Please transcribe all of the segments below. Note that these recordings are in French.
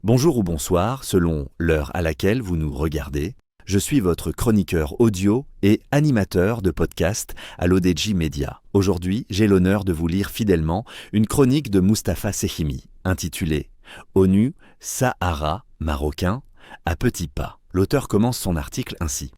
Bonjour ou bonsoir, selon l'heure à laquelle vous nous regardez. Je suis votre chroniqueur audio et animateur de podcast à l'ODJ Media. Aujourd'hui, j'ai l'honneur de vous lire fidèlement une chronique de Mustapha Sehimi, intitulée « ONU, Sahara, Marocain, à petits pas ». L'auteur commence son article ainsi.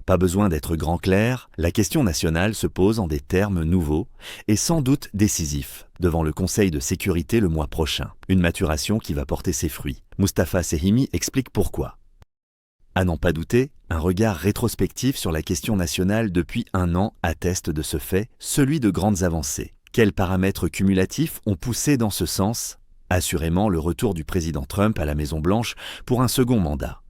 Pas besoin d'être grand clair, la question nationale se pose en des termes nouveaux et sans doute décisifs devant le Conseil de sécurité le mois prochain. Une maturation qui va porter ses fruits. Mustapha Sehimi explique pourquoi. À n'en pas douter, un regard rétrospectif sur la question nationale depuis un an atteste de ce fait, celui de grandes avancées. Quels paramètres cumulatifs ont poussé dans ce sens? Assurément le retour du président Trump à la Maison-Blanche pour un second mandat.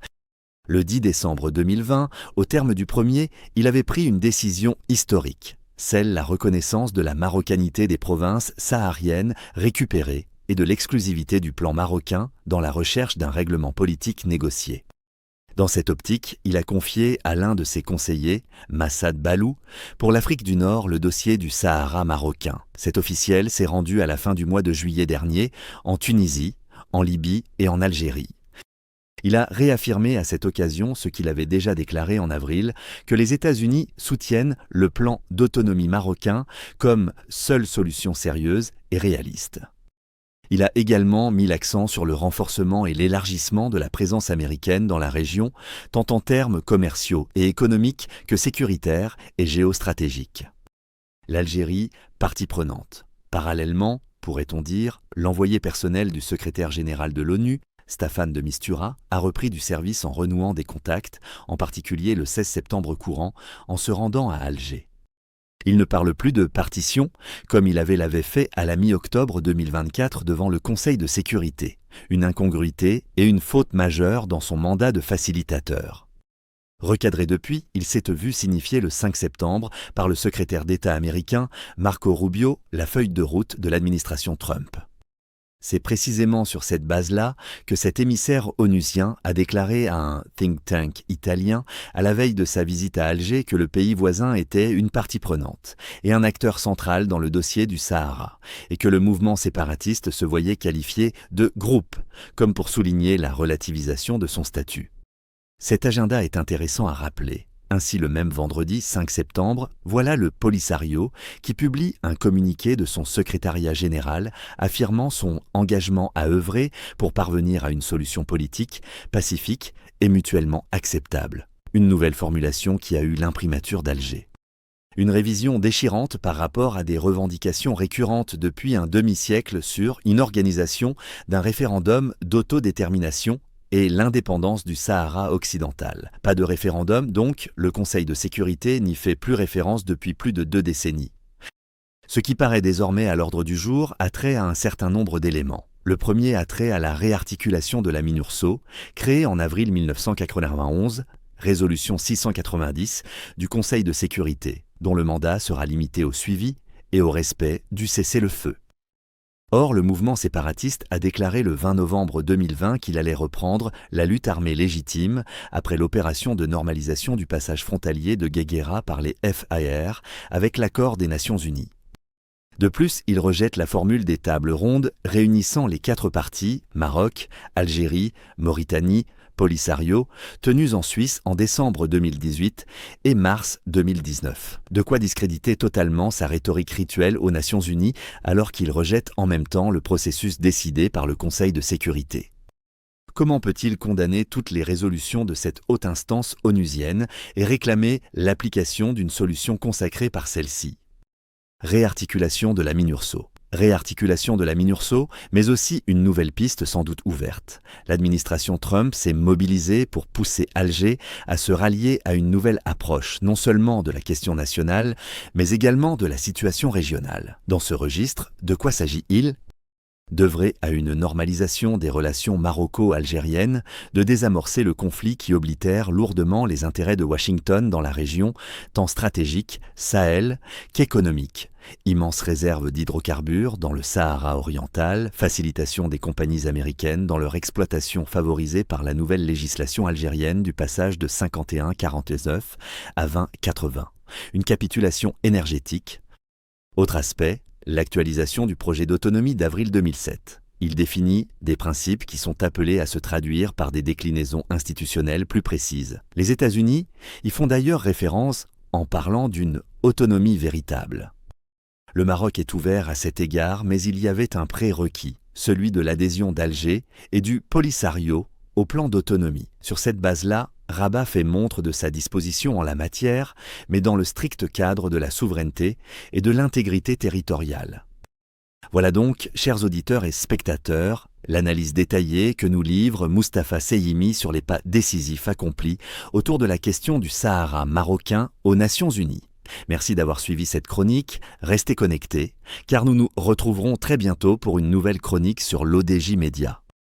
Le 10 décembre 2020, au terme du premier, il avait pris une décision historique, celle la reconnaissance de la marocanité des provinces sahariennes récupérées et de l'exclusivité du plan marocain dans la recherche d'un règlement politique négocié. Dans cette optique, il a confié à l'un de ses conseillers, Massad Balou, pour l'Afrique du Nord le dossier du Sahara marocain. Cet officiel s'est rendu à la fin du mois de juillet dernier en Tunisie, en Libye et en Algérie. Il a réaffirmé à cette occasion ce qu'il avait déjà déclaré en avril, que les États-Unis soutiennent le plan d'autonomie marocain comme seule solution sérieuse et réaliste. Il a également mis l'accent sur le renforcement et l'élargissement de la présence américaine dans la région, tant en termes commerciaux et économiques que sécuritaires et géostratégiques. L'Algérie, partie prenante. Parallèlement, pourrait-on dire, l'envoyé personnel du secrétaire général de l'ONU, Staffan de Mistura, a repris du service en renouant des contacts, en particulier le 16 septembre courant, en se rendant à Alger. Il ne parle plus de partition, comme il l'avait fait à la mi-octobre 2024 devant le Conseil de sécurité, une incongruité et une faute majeure dans son mandat de facilitateur. Recadré depuis, il s'est vu signifier le 5 septembre par le secrétaire d'État américain Marco Rubio la feuille de route de l'administration Trump. C'est précisément sur cette base-là que cet émissaire onusien a déclaré à un think tank italien à la veille de sa visite à Alger que le pays voisin était une partie prenante et un acteur central dans le dossier du Sahara, et que le mouvement séparatiste se voyait qualifié de « groupe », comme pour souligner la relativisation de son statut. Cet agenda est intéressant à rappeler. Ainsi, le même vendredi 5 septembre, voilà le Polisario qui publie un communiqué de son secrétariat général affirmant son engagement à œuvrer pour parvenir à une solution politique, pacifique et mutuellement acceptable. Une nouvelle formulation qui a eu l'imprimature d'Alger. Une révision déchirante par rapport à des revendications récurrentes depuis un demi-siècle sur une organisation d'un référendum d'autodétermination et l'indépendance du Sahara occidental. Pas de référendum, donc le Conseil de sécurité n'y fait plus référence depuis plus de 2 décennies. Ce qui paraît désormais à l'ordre du jour a trait à un certain nombre d'éléments. Le premier a trait à la réarticulation de la MINURSO, créée en avril 1991, résolution 690 du Conseil de sécurité, dont le mandat sera limité au suivi et au respect du cessez-le-feu. Or, le mouvement séparatiste a déclaré le 20 novembre 2020 qu'il allait reprendre la lutte armée légitime après l'opération de normalisation du passage frontalier de Guéguéra par les FAR avec l'accord des Nations Unies. De plus, il rejette la formule des tables rondes réunissant les 4 parties, Maroc, Algérie, Mauritanie, Polisario, tenues en Suisse en décembre 2018 et mars 2019. De quoi discréditer totalement sa rhétorique rituelle aux Nations Unies alors qu'il rejette en même temps le processus décidé par le Conseil de sécurité. Comment peut-il condamner toutes les résolutions de cette haute instance onusienne et réclamer l'application d'une solution consacrée par celle-ci? Réarticulation de la MINURSO. Réarticulation de la MINURSO, mais aussi une nouvelle piste sans doute ouverte. L'administration Trump s'est mobilisée pour pousser Alger à se rallier à une nouvelle approche, non seulement de la question nationale, mais également de la situation régionale. Dans ce registre, de quoi s'agit-il? D'œuvrer à une normalisation des relations maroco-algériennes, de désamorcer le conflit qui oblitère lourdement les intérêts de Washington dans la région, tant stratégique, Sahel, qu'économique. Immense réserve d'hydrocarbures dans le Sahara oriental, facilitation des compagnies américaines dans leur exploitation favorisée par la nouvelle législation algérienne du passage de 51-49 à 20-80. Une capitulation énergétique. Autre aspect, l'actualisation du projet d'autonomie d'avril 2007. Il définit des principes qui sont appelés à se traduire par des déclinaisons institutionnelles plus précises. Les États-Unis y font d'ailleurs référence en parlant d'une autonomie véritable. Le Maroc est ouvert à cet égard, mais il y avait un prérequis, celui de l'adhésion d'Alger et du Polisario au plan d'autonomie. Sur cette base-là, Rabat fait montre de sa disposition en la matière, mais dans le strict cadre de la souveraineté et de l'intégrité territoriale. Voilà donc, chers auditeurs et spectateurs, l'analyse détaillée que nous livre Mustapha Seyimi sur les pas décisifs accomplis autour de la question du Sahara marocain aux Nations Unies. Merci d'avoir suivi cette chronique, restez connectés, car nous nous retrouverons très bientôt pour une nouvelle chronique sur l'ODJ Média.